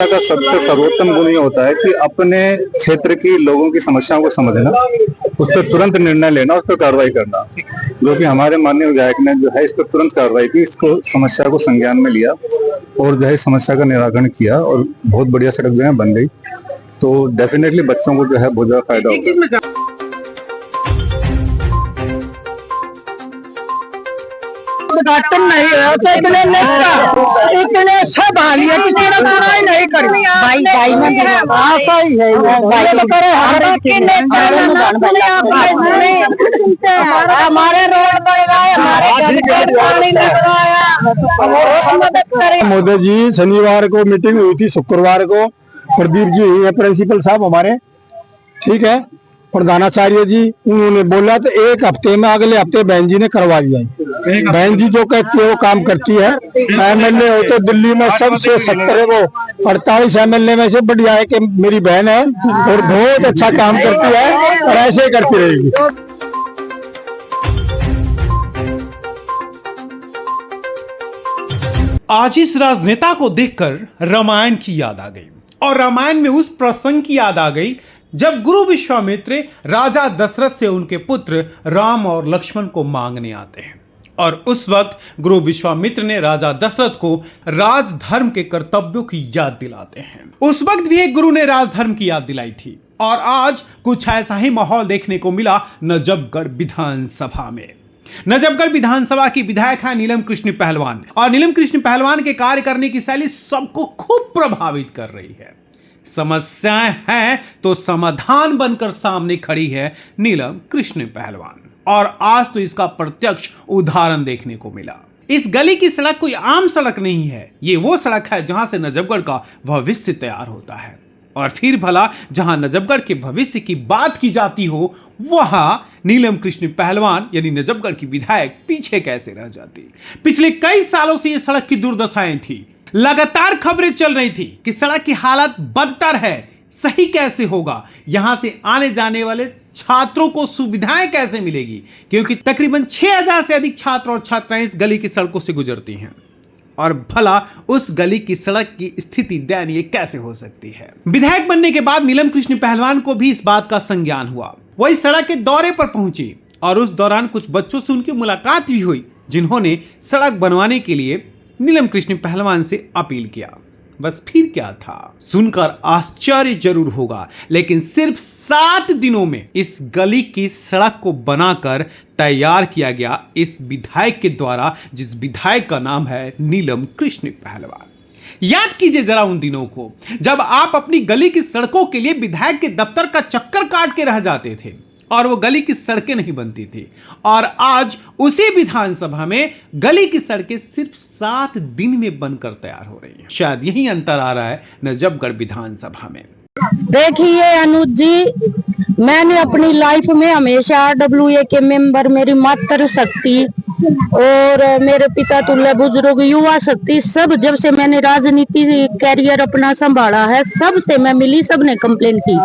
का सबसे सर्वोत्तम गुण ये होता है कि अपने क्षेत्र की लोगों की समस्याओं को समझना, उस पर तुरंत निर्णय लेना, उस पर कार्रवाई करना। जो कि हमारे माननीय विधायक ने जो है इस पर तुरंत कार्रवाई की, इसको समस्या को संज्ञान में लिया और जो है समस्या का निराकरण किया और बहुत बढ़िया सड़क जो है बन गई। तो डेफिनेटली बच्चों को जो है बहुत ज्यादा फायदा होगा। उद्घाटन नहीं है तो इतने सब हालिया की तेरा बुराई नहीं करी भाई भाई में आशा ही है भाई तो करे हमारे रोड बन गए, हमारे घर पर पानी लग गया। मदद करें। मोदी जी शनिवार को मीटिंग हुई थी, शुक्रवार को प्रदीप जी हुई है प्रिंसिपल साहब हमारे, ठीक है, प्रधानाचार्य जी, उन्होंने बोला तो एक हफ्ते में अगले हफ्ते बहन जी ने करवा दिया। बहन जी जो कहती है वो काम करती है। एमएलए हो तो दिल्ली में सबसे 70 वो 48 एमएलए में से बढ़िया है कि मेरी बहन है और बहुत अच्छा काम करती है और ऐसे ही करती रहेगी। आज इस राजनेता को देखकर रामायण की याद आ गई और रामायण में उस प्रसंग की याद आ गई जब गुरु विश्वामित्र राजा दशरथ से उनके पुत्र राम और लक्ष्मण को मांगने आते हैं और उस वक्त गुरु विश्वामित्र ने राजा दशरथ को राजधर्म के कर्तव्यों की याद दिलाते हैं। उस वक्त भी एक गुरु ने राजधर्म की याद दिलाई थी और आज कुछ ऐसा ही माहौल देखने को मिला नजफगढ़ विधानसभा में। नजफगढ़ विधानसभा की विधायक है नीलम कृष्ण पहलवान और नीलम कृष्ण पहलवान के कार्य करने की शैली सबको खूब प्रभावित कर रही है। समस्याएं हैं तो समाधान बनकर सामने खड़ी है नीलम कृष्ण पहलवान और आज तो इसका प्रत्यक्ष उदाहरण देखने को मिला। इस गली की सड़क कोई आम सड़क नहीं है, ये वो सड़क है जहां से नजफगढ़ का भविष्य तैयार होता है। और फिर भला जहां नजफगढ़ के भविष्य की बात की जाती हो वहां नीलम कृष्ण पहलवान यानी नजफगढ़ की विधायक पीछे कैसे रह जाती। पिछले कई सालों से यह सड़क की दुर्दशाएं थी, लगातार खबरें चल रही थी कि सड़क की हालत बदतर है, सही कैसे होगा, यहां से आने जाने वाले छात्रों को सुविधाएं कैसे मिलेगी, क्योंकि तकरीबन 6000 से अधिक छात्र और छात्राएं इस गली की सड़कों से गुजरती हैं और भला उस गली की सड़क की स्थिति दयनीय कैसे हो सकती है। विधायक बनने के बाद नीलम कृष्ण पहलवान को भी इस बात का संज्ञान हुआ। वही सड़क के दौरे पर पहुंची और उस दौरान कुछ बच्चों से उनकी मुलाकात भी हुई जिन्होंने सड़क बनवाने के लिए नीलम कृष्ण पहलवान से अपील किया। बस फिर क्या था, सुनकर आश्चर्य जरूर होगा, लेकिन सिर्फ 7 दिनों में इस गली की सड़क को बनाकर तैयार किया गया इस विधायक के द्वारा, जिस विधायक का नाम है नीलम कृष्ण पहलवान। याद कीजिए जरा उन दिनों को जब आप अपनी गली की सड़कों के लिए विधायक के दफ्तर का चक्कर काट के रह जाते थे और वो गली की सड़कें नहीं बनती थी, और आज उसी विधानसभा में गली की सड़कें सिर्फ 7 दिन में बनकर तैयार हो रही हैं। शायद यही अंतर आ रहा है नजफगढ़ विधानसभा में। देखिए अनुज जी, मैंने अपनी लाइफ में हमेशा RWA के मेंबर, मेरी मातृ शक्ति और मेरे पिता तुल्य बुजुर्ग युवा शक्ति, सब जब से मैंने राजनीति कैरियर अपना संभाला है, सब से मैं मिली, सब ने कंप्लेन की।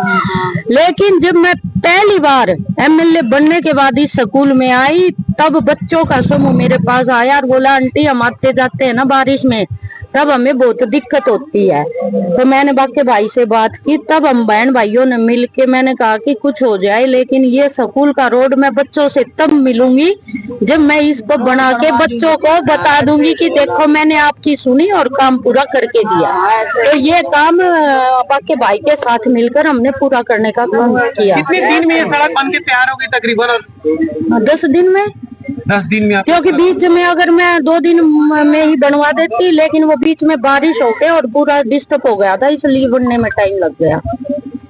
लेकिन जब मैं पहली बार MLA बनने के बाद इस स्कूल में आई, तब बच्चों का समूह मेरे पास आया और बोला आंटी हम आते जाते हैं ना बारिश में, तब हमें बहुत दिक्कत होती है। तो मैंने बाकी भाई से बात की, तब हम बहन भाइयों ने मिल के मैंने कहा कि कुछ हो जाए, लेकिन ये स्कूल का रोड मैं बच्चों से तब मिलूंगी जब मैं इसको बना के बच्चों को बता दूंगी कि देखो मैंने आपकी सुनी और काम पूरा करके दिया। तो ये काम बाकी भाई के साथ मिलकर हमने पूरा करने का काम किया। कितने दिन में ये सड़क बन के तैयार होगी तकरीबन? 10 दिन में। 10 दिन में? क्योंकि बीच में अगर मैं 2 दिन में ही बनवा देती, लेकिन वो बीच में बारिश हो गई और पूरा डिस्टर्ब हो गया था, इसलिए बनने में टाइम लग गया।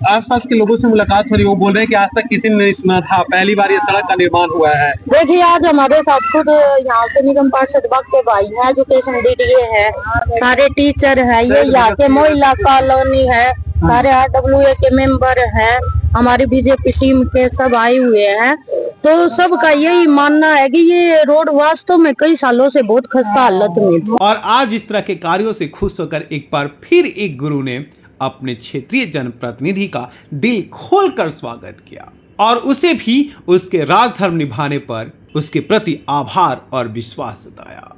आसपास के लोगों से मुलाकात हो रही, वो बोल रहे हैं कि आज तक किसी ने नहीं सुना था, पहली बार ये सड़क का निर्माण हुआ है। देखिए आज हमारे साथ खुद यहाँ से निगम पार्षद के भाई हैं, एजुकेशन DDA है, सारे टीचर है, ये यहाँ के महिला कॉलोनी है, सारे RWA के मेंबर हैं, हमारी BJP टीम के सब आए हुए हैं। तो सबका यही मानना है कि ये रोड वास्तव में कई सालों से बहुत खस्ता हालत में थी। और आज इस तरह के कार्यों से खुश होकर एक बार फिर एक गुरु ने अपने क्षेत्रीय जनप्रतिनिधि का दिल खोलकर स्वागत किया और उसे भी उसके राजधर्म निभाने पर उसके प्रति आभार और विश्वास जताया।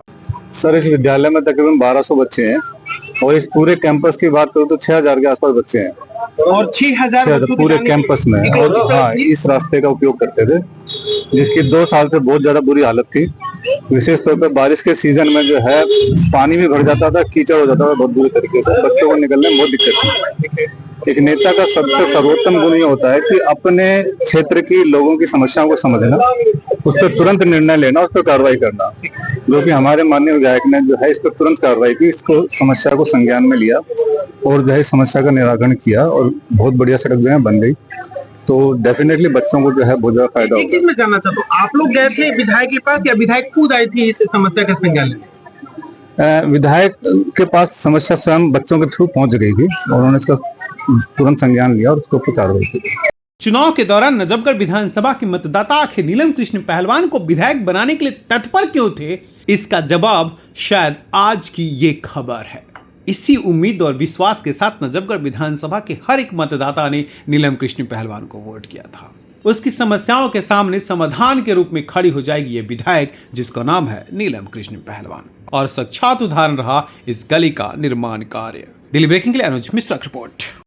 सर, इस विद्यालय में तकरीबन 1200 बच्चे हैं और इस पूरे कैंपस की बात करूँ तो 6000 के आसपास बच्चे हैं, और 6000 बच्चों पूरे कैंपस में। और हाँ, इस रास्ते का उपयोग करते थे, जिसकी 2 साल से बहुत ज्यादा बुरी हालत थी। विशेष तौर पर बारिश के सीजन में जो है पानी भी भर जाता था, कीचड़ हो जाता था बहुत बुरी तरीके से, बच्चों को निकलने में बहुत दिक्कत थी। एक नेता का सबसे सर्वोत्तम गुण ये होता है कि अपने क्षेत्र की लोगों की समस्याओं को समझना, उस पर तुरंत निर्णय लेना, उस पर कार्रवाई करना। जो कि हमारे माननीय विधायक ने जो है इस पर तुरंत कार्रवाई की, इसको समस्या को संज्ञान में लिया और जो है समस्या का निराकरण किया और बहुत बढ़िया सड़क जो है बन गई। तो डेफिनेटली बच्चों को जो है बहुत ज्यादा फायदा एक चीज मैं जानना चाहता हूँ, आप लोग गए थे विधायक के पास या विधायक खुद आई थी इस समस्या का संज्ञान लेने? विधायक के पास समस्या स्वयं बच्चों के थ्रू पहुंच गई थी और उन्होंने इसका तुरंत संज्ञान लिया और उसको कार्रवाई की। चुनाव के दौरान नजफगढ़ विधानसभा के मतदाता आखिर नीलम कृष्ण पहलवान को विधायक बनाने के लिए तत्पर क्यों थे, इसका जवाब शायद आज की ये खबर है। इसी उम्मीद और विश्वास के साथ नजफगढ़ विधानसभा के हर एक मतदाता ने नीलम कृष्ण पहलवान को वोट किया था। उसकी समस्याओं के सामने समाधान के रूप में खड़ी हो जाएगी ये विधायक, जिसका नाम है नीलम कृष्ण पहलवान, और साक्षात उदाहरण रहा इस गली का निर्माण कार्य। दिल्ली ब्रेकिंग के लिए अनुज मिश्रा की रिपोर्ट।